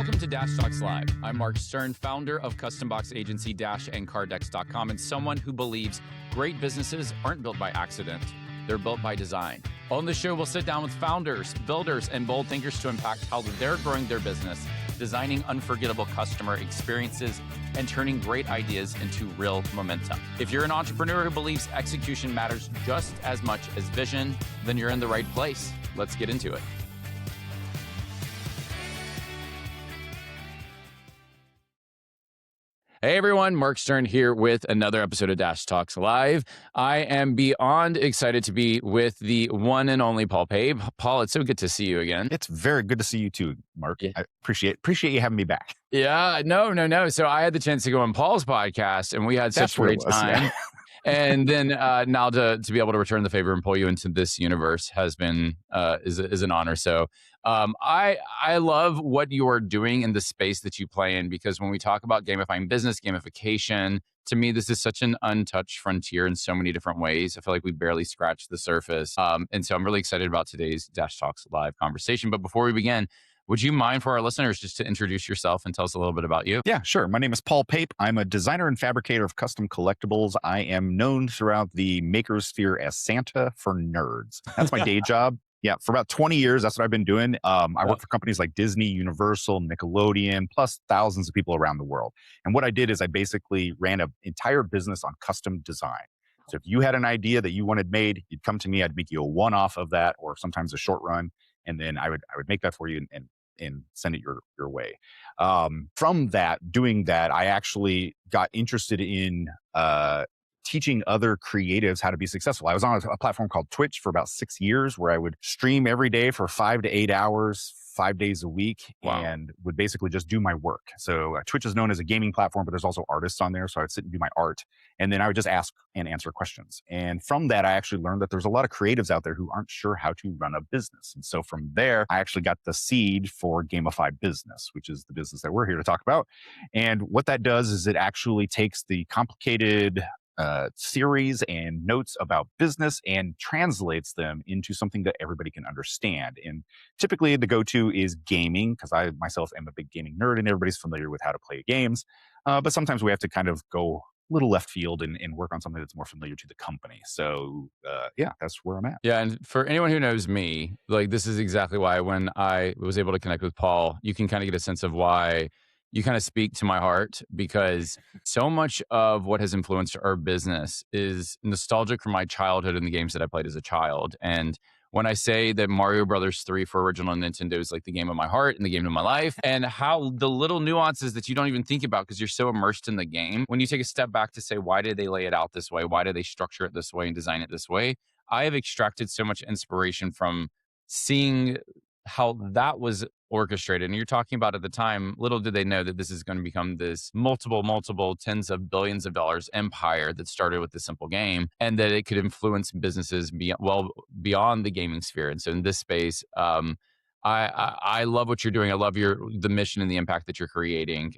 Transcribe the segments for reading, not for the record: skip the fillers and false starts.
Welcome to Dash Talks Live. I'm Mark Stern, founder of custom box agency dash-and-cardex.com, and someone who believes great businesses aren't built by accident. They're built by design. On the show, we'll sit down with founders, builders, and bold thinkers to impact how they're growing their business, designing unforgettable customer experiences, and turning great ideas into real momentum. If you're an entrepreneur who believes execution matters just as much as vision, then you're in the right place. Let's get into it. Hey everyone, Mark Stern here with another episode of Dash Talks Live. I am beyond excited to be with the one and only Pape. Paul, it's so good to see you again. It's very good to see you too, Mark. Yeah. I appreciate you having me back. Yeah, no. So I had the chance to go on Paul's podcast and we had such a great time. Yeah. And then now to be able to return the favor and pull you into this universe has been is an honor. So I love what you are doing in the space that you play in, because when we talk about gamifying business, gamification, to me, this is such an untouched frontier in so many different ways. I feel like we barely scratched the surface. And so I'm really excited about today's Dash Talks Live conversation. But before we begin, would you mind for our listeners just to introduce yourself and tell us a little bit about you? Yeah, sure. My name is Pape. I'm a designer and fabricator of custom collectibles. I am known throughout the makersphere as Santa for nerds. That's my day job. Yeah, for about 20 years, that's what I've been doing. I work for companies like Disney, Universal, Nickelodeon, plus thousands of people around the world. And what I did is I basically ran an entire business on custom design. So if you had an idea that you wanted made, you'd come to me. I'd make you a one-off of that, or sometimes a short run. And then I would make that for you and send it your way. From doing that, I actually got interested in teaching other creatives how to be successful. I was on a platform called Twitch for about 6 years, where I would stream every day for 5 to 8 hours, 5 days a week. Wow. And would basically just do my work. So Twitch is known as a gaming platform, but there's also artists on there. So I would sit and do my art, and then I would just ask and answer questions. And from that, I actually learned that there's a lot of creatives out there who aren't sure how to run a business. And so from there, I actually got the seed for Gamify Business, which is the business that we're here to talk about. And what that does is it actually takes the complicated theories and notes about business and translates them into something that everybody can understand. And typically the go-to is gaming, because I myself am a big gaming nerd and everybody's familiar with how to play games. But sometimes we have to kind of go a little left field and work on something that's more familiar to the company. So yeah, that's where I'm at. Yeah. And for anyone who knows me, like, this is exactly why when I was able to connect with Paul, you can kind of get a sense of why you kind of speak to my heart, because so much of what has influenced our business is nostalgic from my childhood and the games that I played as a child. And when I say that Mario Brothers 3 for original Nintendo is like the game of my heart and the game of my life, and how the little nuances that you don't even think about because you're so immersed in the game, when you take a step back to say, why did they lay it out this way? Why did they structure it this way and design it this way? I have extracted so much inspiration from seeing how that was orchestrated. And you're talking about at the time, little did they know that this is going to become this multiple tens of billions of dollars empire that started with this simple game, and that it could influence businesses beyond the gaming sphere. And so in this space, I love what you're doing. I love the mission and the impact that you're creating.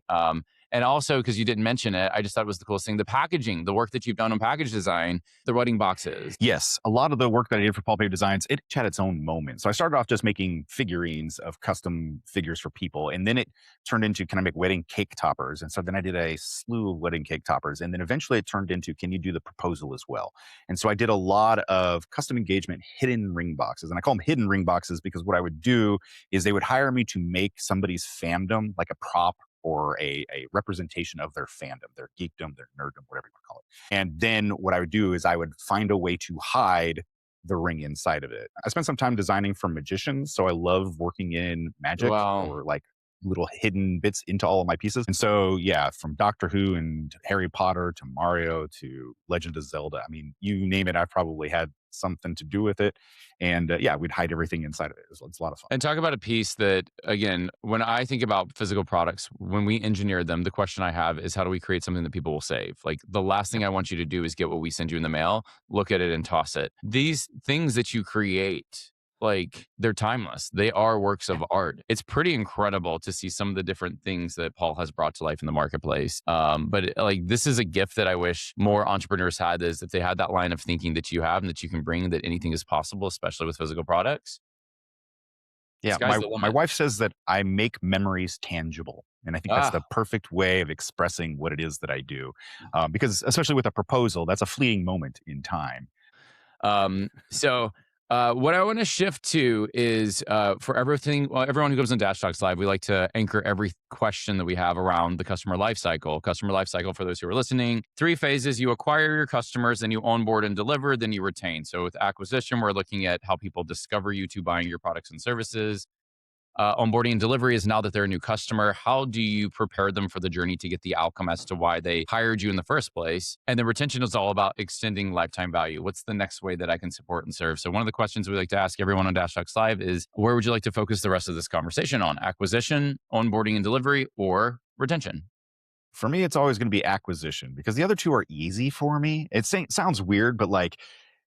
And also, because you didn't mention it, I just thought it was the coolest thing, the packaging, the work that you've done on package design, the wedding boxes. Yes, a lot of the work that I did for Pape Designs, it had its own moment. So I started off just making figurines of custom figures for people. And then it turned into, can I make wedding cake toppers? And so then I did a slew of wedding cake toppers. And then eventually it turned into, can you do the proposal as well? And so I did a lot of custom engagement hidden ring boxes. And I call them hidden ring boxes because what I would do is they would hire me to make somebody's fandom, like a prop or a representation of their fandom, their geekdom, their nerddom, whatever you want to call it. And then what I would do is I would find a way to hide the ring inside of it. I spent some time designing for magicians, so I love working in magic. Wow. Or like little hidden bits into all of my pieces. And so, yeah, from Doctor Who and Harry Potter to Mario to Legend of Zelda, I mean, you name it, I've probably had something to do with it. And yeah, we'd hide everything inside of it. It's a lot of fun. And talk about a piece that, again, when I think about physical products, when we engineer them, the question I have is, how do we create something that people will save? Like, the last thing I want you to do is get what we send you in the mail, look at it and toss it. These things that you create, like, they're timeless. They are works of art. It's pretty incredible to see some of the different things that Paul has brought to life in the marketplace. But like, this is a gift that I wish more entrepreneurs had, is if they had that line of thinking that you have and that you can bring, that anything is possible, especially with physical products. Yeah, Sky's the my limit. wife says that I make memories tangible, and I think that's Ah, the perfect way of expressing what it is that I do, because especially with a proposal, that's a fleeting moment in time. what I want to shift to is for everything, well, everyone who goes on Dash Talks Live, we like to anchor every question that we have around the customer life cycle. Customer life cycle, for those who are listening, three phases: you acquire your customers, then you onboard and deliver, then you retain. So with acquisition, we're looking at how people discover you to buying your products and services. Onboarding and delivery is now that they're a new customer. How do you prepare them for the journey to get the outcome as to why they hired you in the first place? And then retention is all about extending lifetime value. What's the next way that I can support and serve? So, one of the questions we like to ask everyone on Dash Talks Live is, where would you like to focus the rest of this conversation on? Acquisition, onboarding and delivery, or retention? For me, it's always going to be acquisition because the other two are easy for me. Sounds weird, but like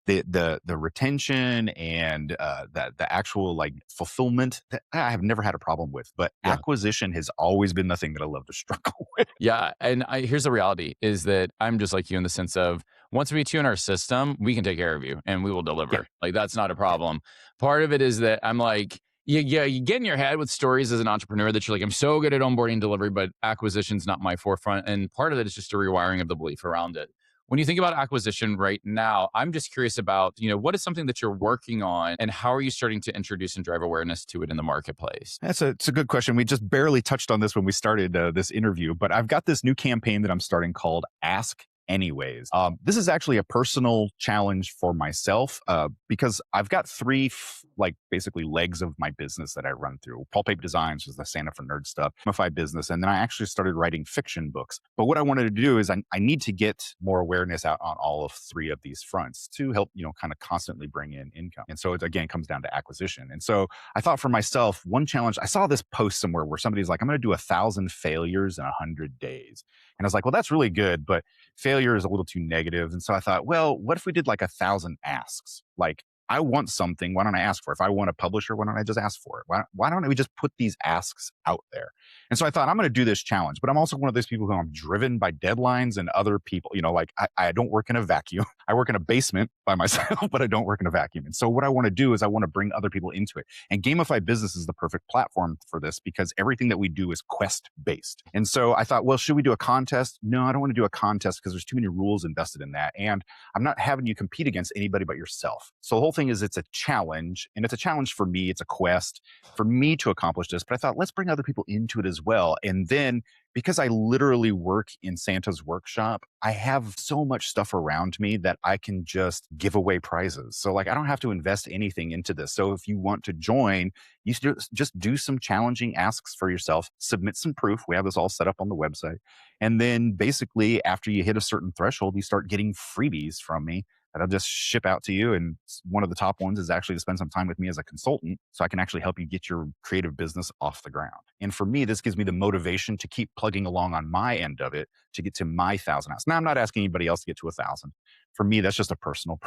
the retention and the actual like fulfillment that I have never had a problem with, but Yeah. acquisition has always been the thing that I love to struggle with. Yeah, and here's the reality is that I'm just like you in the sense of once we get you in our system, we can take care of you and we will Yeah, deliver. Like that's not a problem. Part of it is that I'm like, you get in your head with stories as an entrepreneur that you're like, I'm so good at onboarding and delivery, but acquisition's not my forefront. And part of it is just a rewiring of the belief around it. When you think about acquisition right now, I'm just curious about, what is something that you're working on and how are you starting to introduce and drive awareness to it in the marketplace? it's a good question. We just barely touched on this when we started this interview, but I've got this new campaign that I'm starting called Ask Anyways. This is actually a personal challenge for myself because I've got three like basically legs of my business that I run through. Pape Designs was the Santa for Nerd stuff, Gamify Business, and then I actually started writing fiction books. But what I wanted to do is I need to get more awareness out on all of three of these fronts to help kind of constantly bring in income. And so it again comes down to acquisition. And so I thought for myself, one challenge. I saw this post somewhere where somebody's like, "I'm going to do 1,000 failures in 100 days," and I was like, "Well, that's really good, but failure is a little too negative." And so I thought, well, what if we did like 1,000 asks? Like, I want something. Why don't I ask for it? If I want a publisher, why don't I just ask for it? Why don't we just put these asks out there? And so I thought, I'm going to do this challenge, but I'm also one of those people who I'm driven by deadlines and other people. Like I don't work in a vacuum. I work in a basement by myself, but I don't work in a vacuum. And so what I want to do is I want to bring other people into it. And Gamify Business is the perfect platform for this because everything that we do is quest based. And so I thought, well, should we do a contest? No, I don't want to do a contest because there's too many rules invested in that. And I'm not having you compete against anybody but yourself. So the whole thing is it's a challenge, and it's a challenge for me. It's a quest for me to accomplish this. But I thought, let's bring other people into it as well. And then because I literally work in Santa's workshop, I have so much stuff around me that I can just give away prizes. So like I don't have to invest anything into this. So if you want to join, you just do some challenging asks for yourself, submit some proof. We have this all set up on the website. And then basically after you hit a certain threshold, you start getting freebies from me that I'll just ship out to you. And one of the top ones is actually to spend some time with me as a consultant so I can actually help you get your creative business off the ground. And for me, this gives me the motivation to keep plugging along on my end of it to get to my 1,000 hours. Now, I'm not asking anybody else to get to 1,000. For me, that's just a personal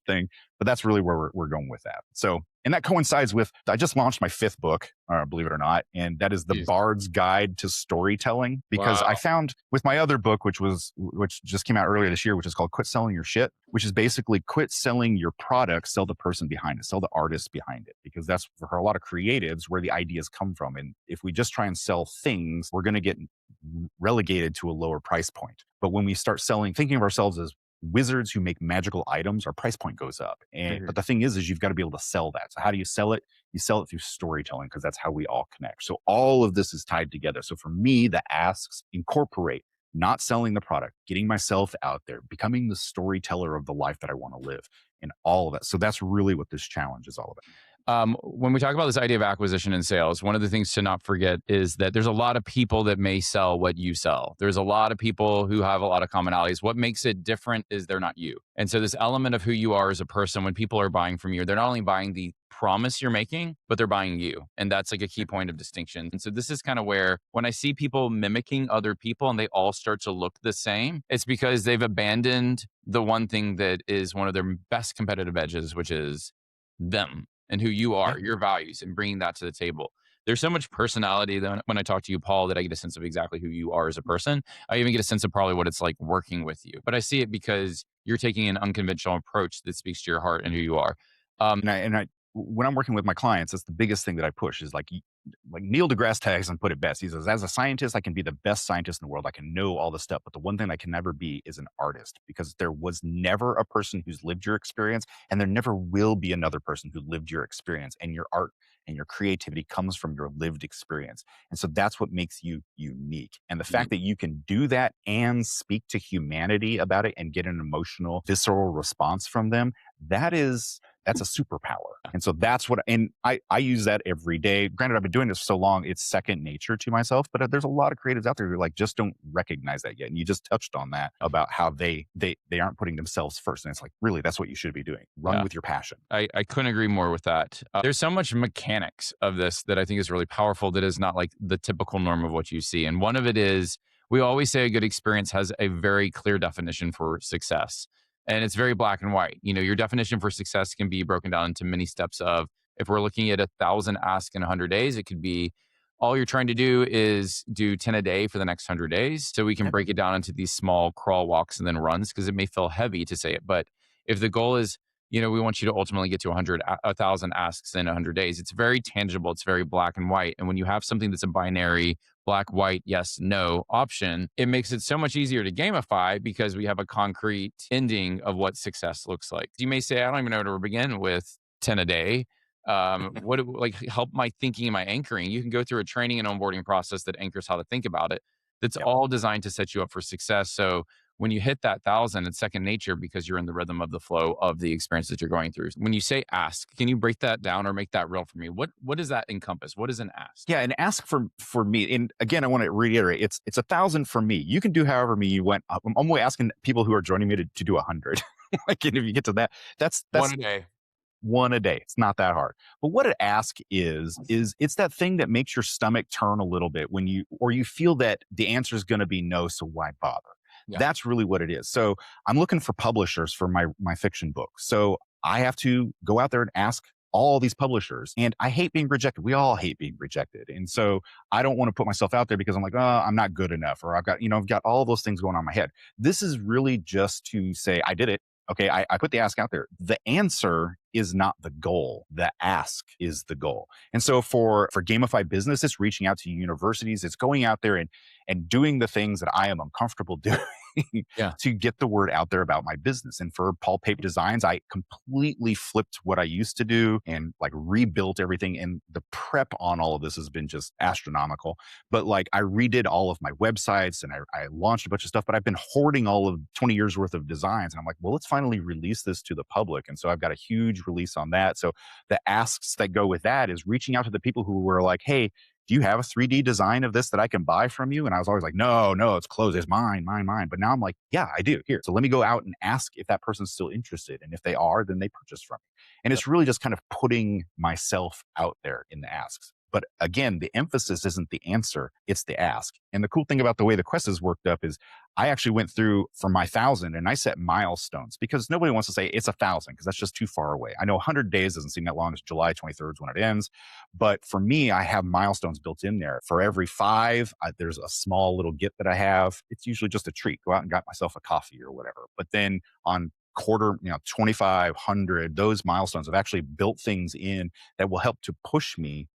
thing, but that's really where we're going with that. So, and that coincides with, I just launched my fifth book, believe it or not, and that is The Jeez. Bard's Guide to Storytelling, because I Wow. found with my other book, which just came out earlier this year, which is called Quit Selling Your Shit, which is basically quit selling your product, sell the person behind it, sell the artist behind it, because that's for a lot of creatives where the ideas come from. And if we just try and sell things, we're going to get relegated to a lower price point. But when we start thinking of ourselves as wizards who make magical items, our price point goes up. But the thing is you've got to be able to sell that. So how do you sell it? You sell it through storytelling, because that's how we all connect. So all of this is tied together. So for me, the asks incorporate not selling the product, getting myself out there, becoming the storyteller of the life that I want to live, and all of that. So that's really what this challenge is all about. When we talk about this idea of acquisition and sales, one of the things to not forget is that there's a lot of people that may sell what you sell. There's a lot of people who have a lot of commonalities. What makes it different is they're not you. And so this element of who you are as a person, when people are buying from you, they're not only buying the promise you're making, but they're buying you. And that's like a key point of distinction. And so this is kind of where when I see people mimicking other people and they all start to look the same, it's because they've abandoned the one thing that is one of their best competitive edges, which is them and who you Yeah. are, your values, and bringing that to the table. There's so much personality that when I talk to you, Paul, that I get a sense of exactly who you are as a person. I even get a sense of probably what it's like working with you. But I see it because you're taking an unconventional approach that speaks to your heart and who you are. Um, And I when I'm working with my clients, that's the biggest thing that I push is like Neil deGrasse Tyson put it best. He says, as a scientist, I can be the best scientist in the world. I can know all this stuff. But the one thing I can never be is an artist, because there was never a person who's lived your experience, and there never will be another person who lived your experience. And your art and your creativity comes from your lived experience. And so that's what makes you unique. And the Mhm. fact that you can do that and speak to humanity about it and get an emotional, visceral response from them, that's a superpower. And so that's what, and I use that every day. Granted, I've been doing this for so long, it's second nature to myself, but there's a lot of creatives out there who like just don't recognize that yet. And you just touched on that about how they aren't putting themselves first. And it's like, really, that's what you should be doing. Run Yeah. with your passion. I couldn't agree more with that. There's so much mechanics of this that I think is really powerful that is not like the typical norm of what you see. And one of it is we always say a good experience has a very clear definition for success. And it's very black and white. You know, your definition for success can be broken down into many steps of if we're looking at 1,000 asks in 100 days, it could be all you're trying to do is do 10 a day for the next 100 days. So we can Yep. break it down into these small crawl walks and then runs because it may feel heavy to say it. But if the goal is we want you to ultimately get to 1,000 asks in 100 days. It's very tangible. It's very black and white. And when you have something that's a binary black, white, yes, no option, it makes it so much easier to gamify because we have a concrete ending of what success looks like. You may say, I don't even know where to begin with 10 a day. Like help my thinking and my anchoring. You can go through a training and onboarding process that anchors how to think about it. That's Yep. all designed to set you up for success. So when you hit that 1,000, it's second nature because you're in the rhythm of the flow of the experience that you're going through. When you say ask, can you break that down or make that real for me? What does that encompass? What is an ask? Yeah, and ask for me. And again, I want to reiterate, it's 1,000 for me. You can do however me you went. I'm only asking people who are joining me to do 100. Like, and if you get to that, One that's a day. one a day. It's not that hard. But what an ask is it's that thing that makes your stomach turn a little bit when you feel that the answer is going to be no, so why bother? Yeah. That's really what it is. So I'm looking for publishers for my fiction book. So I have to go out there and ask all these publishers. And I hate being rejected. We all hate being rejected. And so I don't want to put myself out there because I'm like, oh, I'm not good enough, or I've got all those things going on in my head. This is really just to say, I did it. Okay, I put the ask out there. The answer is not the goal. The ask is the goal. And so for Gamify Business, it's reaching out to universities. It's going out there and doing the things that I am uncomfortable doing Yeah. to get the word out there about my business. And for Paul Pape Designs, I completely flipped what I used to do and like rebuilt everything. And the prep on all of this has been just astronomical. But like I redid all of my websites and I launched a bunch of stuff, but I've been hoarding all of 20 years worth of designs. And I'm like, well, let's finally release this to the public. And so I've got a huge release on that. So the asks that go with that is reaching out to the people who were like, hey, do you have a 3D design of this that I can buy from you? And I was always like, no, it's closed. It's mine, mine, mine. But now I'm like, yeah, I do. Here. So let me go out and ask if that person's still interested. And if they are, then they purchase from me. And it's really just kind of putting myself out there in the asks. But again, the emphasis isn't the answer, it's the ask. And the cool thing about the way the quest is worked up is I actually went through for my 1,000 and I set milestones because nobody wants to say it's 1,000 because that's just too far away. I know 100 days doesn't seem that long. It's July 23rd is when it ends. But for me, I have milestones built in there. For every 5, there's a small little get that I have. It's usually just a treat. Go out and got myself a coffee or whatever. But then on quarter, 2,500, those milestones have actually built things in that will help to push me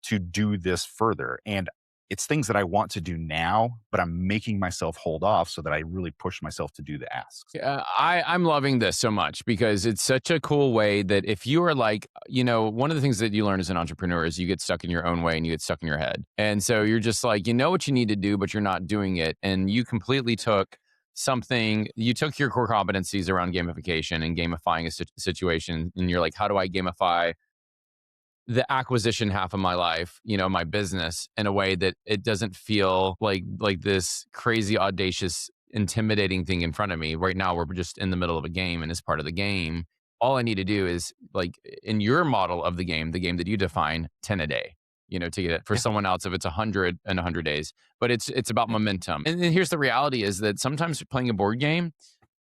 to do this further. And it's things that I want to do now, but I'm making myself hold off so that I really push myself to do the asks. Yeah, I'm loving this so much because it's such a cool way that if you are like, one of the things that you learn as an entrepreneur is you get stuck in your own way and you get stuck in your head. And so you're just like, you know what you need to do, but you're not doing it. And you completely you took your core competencies around gamification and gamifying a situation. And you're like, how do I gamify the acquisition half of my life, my business in a way that it doesn't feel like this crazy, audacious, intimidating thing in front of me. Right now, we're just in the middle of a game, and as part of the game, all I need to do is like in your model of the game that you define, 10 a day. To get it for Yeah. someone else, if it's 100 and 100 days, but it's about momentum. And then here's the reality: is that sometimes playing a board game,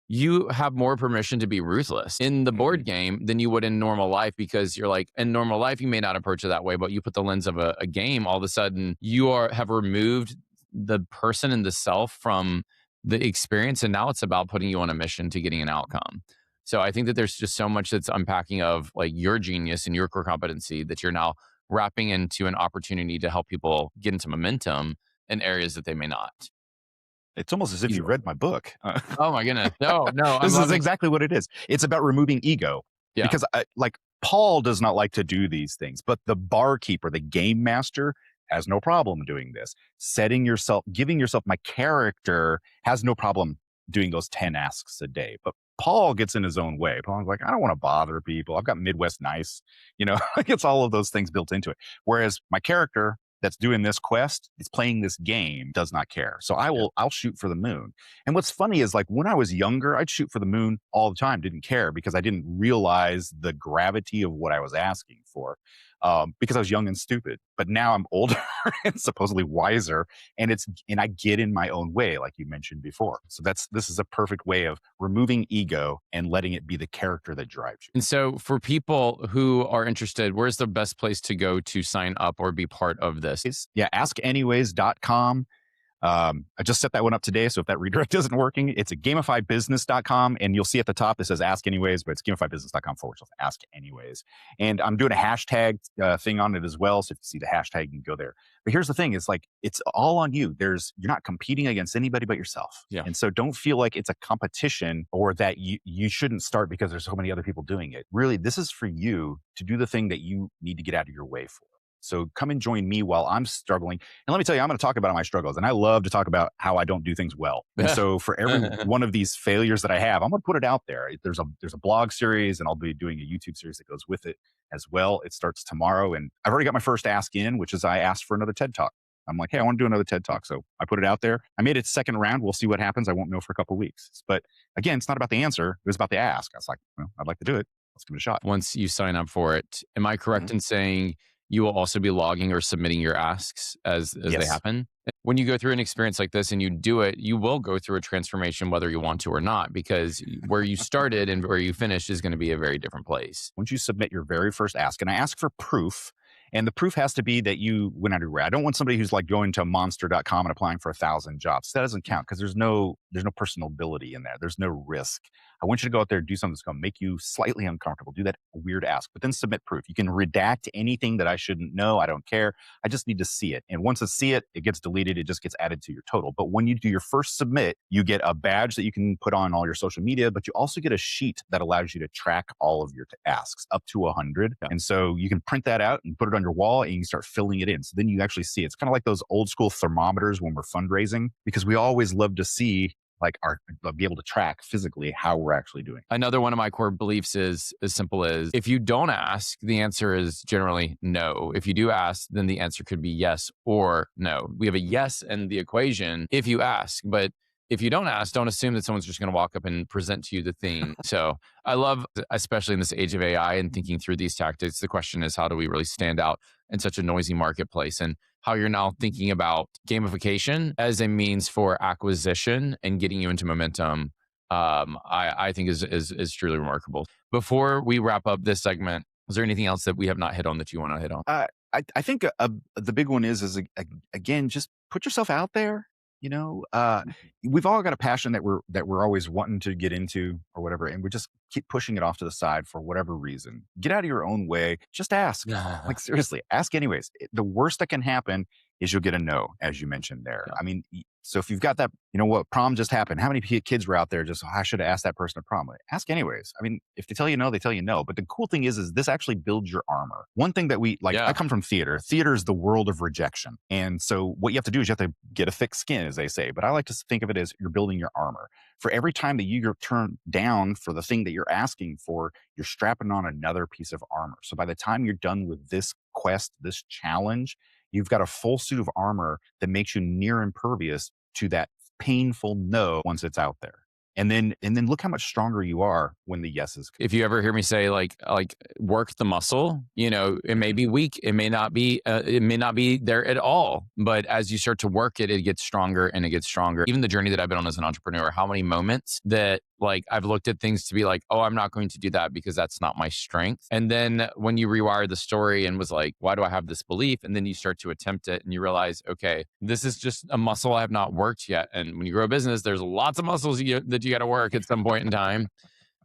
you have more permission to be ruthless in the board game than you would in normal life because you're like, in normal life, you may not approach it that way, but you put the lens of a game, all of a sudden have removed the person and the self from the experience. And now it's about putting you on a mission to getting an outcome. So I think that there's just so much that's unpacking of like your genius and your core competency that you're now wrapping into an opportunity to help people get into momentum in areas that they may not. It's almost as if you Either way. read my book. Oh my goodness. No, no, I'm This is loving. exactly what it is. It's about removing ego Yeah. because like Paul does not like to do these things, but the barkeeper, the game master has no problem doing this. Setting yourself, giving yourself my character has no problem doing those 10 asks a day. But Paul gets in his own way. Paul's like, I don't want to bother people. I've got Midwest nice, it's all of those things built into it. Whereas my character that's doing this quest, is playing this game, does not care. So I'll shoot for the moon. And what's funny is like when I was younger, I'd shoot for the moon all the time, didn't care because I didn't realize the gravity of what I was asking for, because I was young and stupid. But now I'm older and supposedly wiser, and I get in my own way, like you mentioned before. So this is a perfect way of removing ego and letting it be the character that drives you. And so for people who are interested, where's the best place to go to sign up or be part of this? Yeah, askanyways.com. I just set that one up today. So if that redirect isn't working, it's at gamifybusiness.com. And you'll see at the top, it says ask anyways, but it's gamifybusiness.com/ask anyways. And I'm doing a hashtag thing on it as well. So if you see the hashtag, you can go there. But here's the thing, is like, it's all on you. You're not competing against anybody but yourself. Yeah. And so don't feel like it's a competition or that you shouldn't start because there's so many other people doing it. Really, this is for you to do the thing that you need to get out of your way for. So come and join me while I'm struggling. And let me tell you, I'm going to talk about my struggles. And I love to talk about how I don't do things well. And so for every one of these failures that I have, I'm going to put it out there. There's a blog series, and I'll be doing a YouTube series that goes with it as well. It starts tomorrow. And I've already got my first ask in, which is I asked for another TED Talk. I'm like, hey, I want to do another TED Talk. So I put it out there. I made it second round. We'll see what happens. I won't know for a couple of weeks. But again, it's not about the answer. It was about the ask. I was like, well, I'd like to do it. Let's give it a shot. Once you sign up for it, am I correct in saying you will also be logging or submitting your asks as they Yes. happen? When you go through an experience like this and you do it, you will go through a transformation whether you want to or not, because where you started and where you finished is going to be a very different place. Once you submit your very first ask, and I ask for proof, and the proof has to be that you went undergrad. I don't want somebody who's like going to monster.com and applying for 1,000 jobs. That doesn't count because there's no personal ability in there. There's no risk. I want you to go out there and do something that's going to make you slightly uncomfortable. Do that weird ask, but then submit proof. You can redact anything that I shouldn't know. I don't care. I just need to see it. And once I see it, it gets deleted. It just gets added to your total. But when you do your first submit, you get a badge that you can put on all your social media, but you also get a sheet that allows you to track all of your asks up to 100. Yeah. And so you can print that out and put it on your wall, and you can start filling it in. So then you actually see it. It's kind of like those old school thermometers when we're fundraising, because we always love to see be able to track physically how we're actually doing. Another one of my core beliefs is as simple as if you don't ask, the answer is generally no. If you do ask, then the answer could be yes or no. We have a yes in the equation if you ask, but if you don't ask, don't assume that someone's just going to walk up and present to you the thing. So I love, especially in this age of AI and thinking through these tactics, the question is, how do we really stand out in such a noisy marketplace? And how you're now thinking about gamification as a means for acquisition and getting you into momentum, I think is truly remarkable. Before we wrap up this segment, is there anything else that we have not hit on that you want to hit on? I think the big one is again, just put yourself out there. We've all got a passion that we're always wanting to get into or whatever, and we just keep pushing it off to the side for whatever reason. Get out of your own way. Just ask. Like seriously, ask anyways. The worst that can happen is you'll get a no, as you mentioned there. Yeah. I mean, so if you've got that, what prom just happened, how many kids were out there just, I should have asked that person at prom? Ask anyways. I mean, if they tell you no, they tell you no. But the cool thing is this actually builds your armor. One thing that I come from theater. Theater is the world of rejection. And so what you have to do is you have to get a thick skin, as they say. But I like to think of it as you're building your armor. For every time that you're turned down for the thing that you're asking for, you're strapping on another piece of armor. So by the time you're done with this quest, this challenge, you've got a full suit of armor that makes you near impervious to that painful no once it's out there. And then look how much stronger you are when the yeses come. If you ever hear me say like work the muscle, it may be weak, it may not be there at all, but as you start to work it, it gets stronger and it gets stronger. Even the journey that I've been on as an entrepreneur, how many moments that I've looked at things to be like, oh, I'm not going to do that because that's not my strength. And then when you rewire the story and was like, why do I have this belief? And then you start to attempt it and you realize, okay, this is just a muscle I have not worked yet. And when you grow a business, there's lots of muscles that you got to work at some point in time.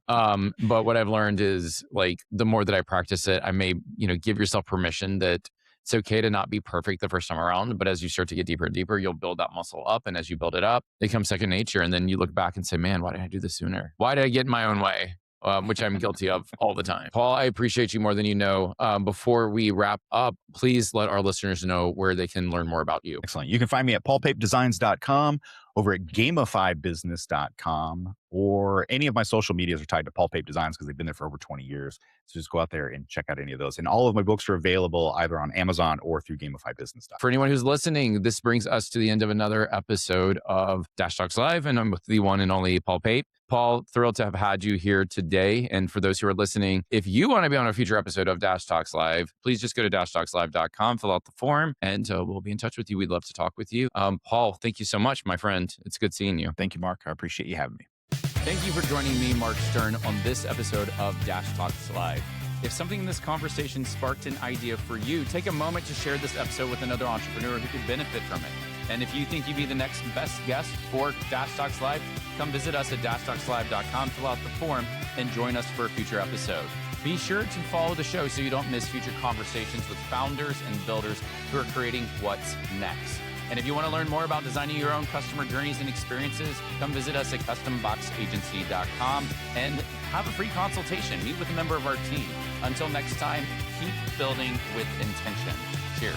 But what I've learned is like the more that I practice it, I may, give yourself permission that it's okay to not be perfect the first time around. But as you start to get deeper and deeper, you'll build that muscle up. And as you build it up, it becomes second nature. And then you look back and say, man, why didn't I do this sooner? Why did I get in my own way? Which I'm guilty of all the time. Paul, I appreciate you more than you know. Before we wrap up, please let our listeners know where they can learn more about you. Excellent. You can find me at paulpapedesigns.com, over at gamifybusiness.com, or any of my social medias are tied to Paul Pape Designs because they've been there for over 20 years. So just go out there and check out any of those. And all of my books are available either on Amazon or through gamifybusiness.com. For anyone who's listening, this brings us to the end of another episode of Dash Talks Live, and I'm with the one and only Paul Pape. Paul, thrilled to have had you here today. And for those who are listening, if you want to be on a future episode of Dash Talks Live, please just go to dashtalkslive.com, fill out the form, and we'll be in touch with you. We'd love to talk with you. Paul, thank you so much, my friend. It's good seeing you. Thank you, Mark. I appreciate you having me. Thank you for joining me, Mark Stern, on this episode of Dash Talks Live. If something in this conversation sparked an idea for you, take a moment to share this episode with another entrepreneur who could benefit from it. And if you think you'd be the next best guest for Dash Talks Live, come visit us at dashtalkslive.com, fill out the form, and join us for a future episode. Be sure to follow the show so you don't miss future conversations with founders and builders who are creating what's next. And if you want to learn more about designing your own customer journeys and experiences, come visit us at customboxagency.com and have a free consultation. Meet with a member of our team. Until next time, keep building with intention. Cheers.